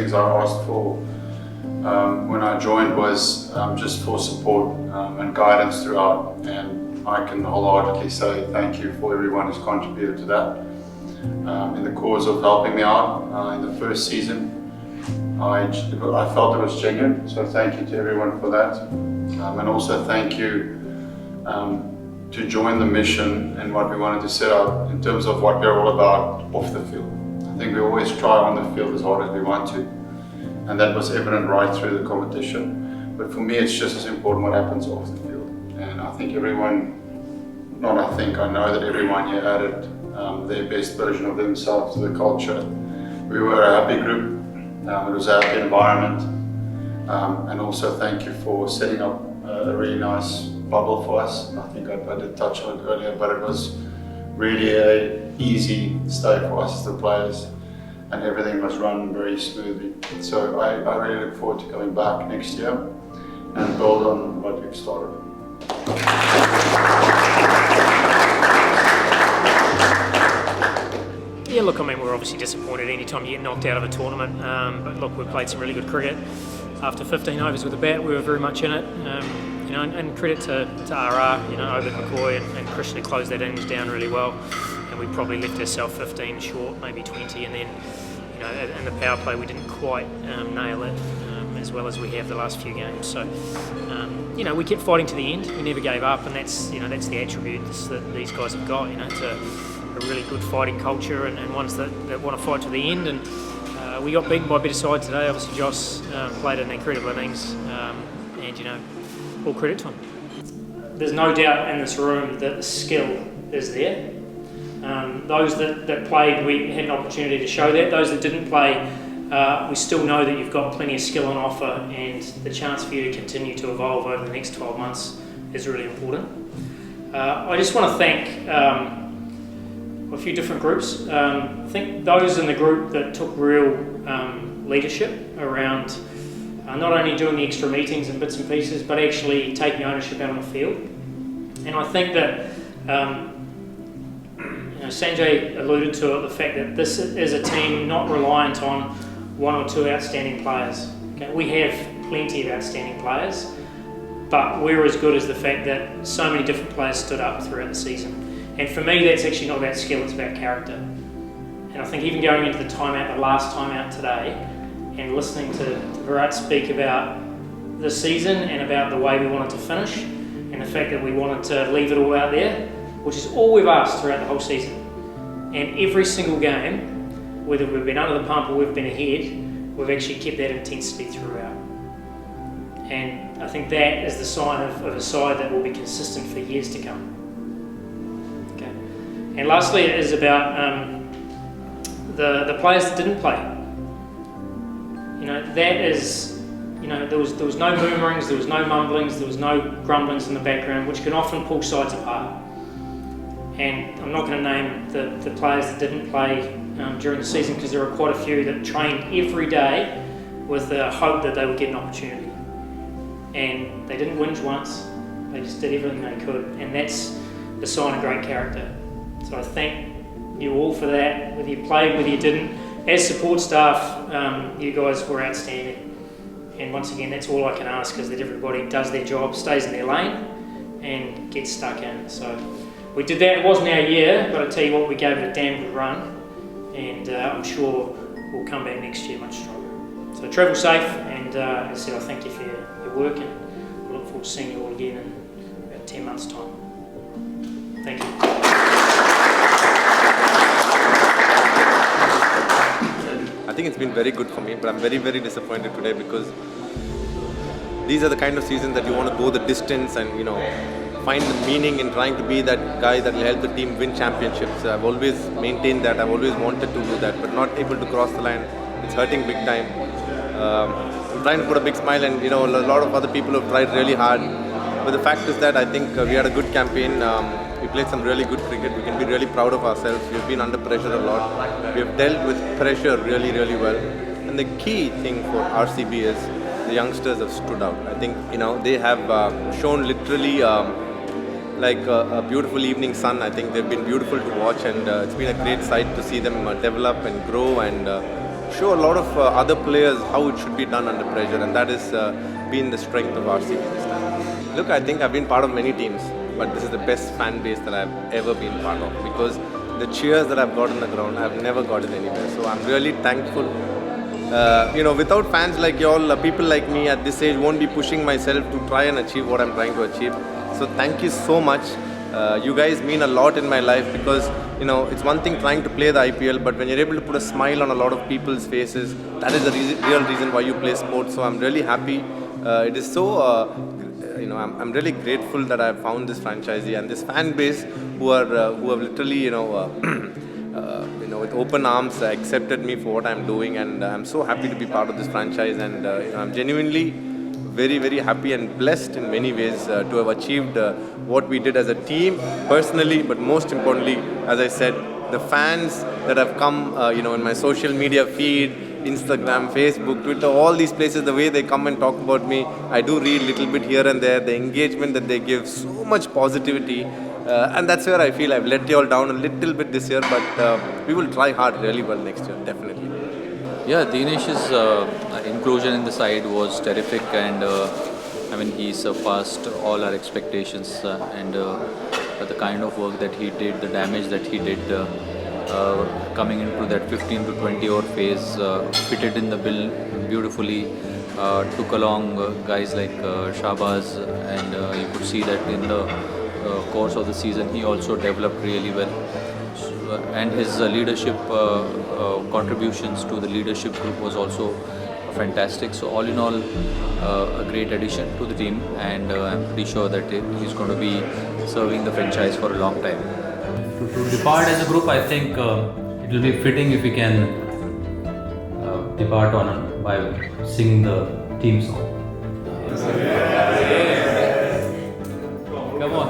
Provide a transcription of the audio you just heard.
things I asked for when I joined was just for support and guidance throughout, and I can wholeheartedly say thank you for everyone who's contributed to that. In the cause of helping me out in the first season, I felt it was genuine, so thank you to everyone for that. And also thank you to join the mission and what we wanted to set out in terms of what we're all about off the field. I think we always try on the field as hard as we want to, and that was evident right through the competition. But for me, it's just as important what happens off the field. And I think I know that everyone here added their best version of themselves to the culture. We were a happy group, it was a happy environment, and also thank you for setting up a really nice bubble for us. I think I did touch on it earlier, but it was really an easy stay for us as the players, and everything was run very smoothly. So I really look forward to coming back next year and build on what we've started. Yeah, look, I mean, we're obviously disappointed anytime you get knocked out of a tournament, but look, we've played some really good cricket. After 15 overs with the bat, we were very much in it. And credit to RR, Obed McCoy and Christian to close that innings down really well. And we probably left ourselves 15 short, maybe 20, and then, in the power play we didn't quite nail it as well as we have the last few games. So, we kept fighting to the end. We never gave up, and that's the attributes that these guys have got. It's a really good fighting culture and ones that want to fight to the end. And we got beaten by a better side today. Obviously, Joss played an incredible innings, and all credit to him. There's no doubt in this room that the skill is there. Those that played, we had an opportunity to show that. Those that didn't play, we still know that you've got plenty of skill on offer, and the chance for you to continue to evolve over the next 12 months is really important. I just want to thank a few different groups. I think those in the group that took real leadership around not only doing the extra meetings and bits and pieces, but actually taking ownership out on the field. And I think that Sanjay alluded to it, the fact that this is a team not reliant on one or two outstanding players. Okay? We have plenty of outstanding players, but we're as good as the fact that so many different players stood up throughout the season. And for me, that's actually not about skill, it's about character. And I think even going into the timeout, the last timeout today, and listening to Virat speak about the season and about the way we wanted to finish, and the fact that we wanted to leave it all out there, which is all we've asked throughout the whole season. And every single game, whether we've been under the pump or we've been ahead, we've actually kept that intensity throughout. And I think that is the sign of a side that will be consistent for years to come. Okay. And lastly, it is about the players that didn't play. There was no murmurings, there was no mumblings, there was no grumblings in the background, which can often pull sides apart. And I'm not going to name the players that didn't play during the season, because there were quite a few that trained every day with the hope that they would get an opportunity. And they didn't whinge once, they just did everything they could, and that's the sign of great character. So I thank you all for that, whether you played, whether you didn't. As support staff, you guys were outstanding. And once again, that's all I can ask, is that everybody does their job, stays in their lane, and gets stuck in. So we did that. It wasn't our year, but I tell you what, we gave it a damn good run, and I'm sure we'll come back next year much stronger. So travel safe, and as I said, I thank you for your work, and I look forward to seeing you all again in about 10 months' time. Thank you. I think it's been very good for me, but I'm very, very disappointed today, because these are the kind of seasons that you want to go the distance and, find the meaning in trying to be that guy that will help the team win championships. I've always maintained that, I've always wanted to do that, but not able to cross the line. It's hurting big time. I'm trying to put a big smile, and a lot of other people have tried really hard. But the fact is that I think we had a good campaign. We played some really good cricket. We can be really proud of ourselves. We've been under pressure a lot. We have dealt with pressure really, really well. And the key thing for RCB is the youngsters have stood out. I think, they have shown literally like a beautiful evening sun. I think they've been beautiful to watch, and it's been a great sight to see them develop and grow and show a lot of other players how it should be done under pressure, and that has been the strength of RCB this time. Look, I think I've been part of many teams, but this is the best fan base that I've ever been part of, because the cheers that I've got on the ground, I've never got it anywhere. So I'm really thankful. Without fans like y'all, people like me at this age won't be pushing myself to try and achieve what I'm trying to achieve. So thank you so much. You guys mean a lot in my life, because it's one thing trying to play the IPL, but when you're able to put a smile on a lot of people's faces, that is the real reason why you play sports. So I'm really happy. It is so I'm really grateful that I found this franchisee and this fan base who have literally with open arms accepted me for what I'm doing, and I'm so happy to be part of this franchise, and I'm genuinely very, very happy and blessed in many ways to have achieved what we did as a team personally, but most importantly, as I said, the fans that have come in my social media feed, Instagram, Facebook, Twitter, all these places, the way they come and talk about me, I do read a little bit here and there, the engagement that they give, so much positivity, and that's where I feel I've let you all down a little bit this year, but we will try hard really well next year, definitely. Yeah, Dinesh's inclusion in the side was terrific, and he surpassed all our expectations, and the kind of work that he did, the damage that he did, coming into that 15 to 20 over phase, fitted in the bill beautifully, took along guys like Shahbaz, and you could see that in the course of the season he also developed really well. And his leadership contributions to the leadership group was also fantastic. So all in all, a great addition to the team, and I'm pretty sure that he's going to be serving the franchise for a long time. To depart as a group, I think it will be fitting if we can depart by singing the theme song. Come on.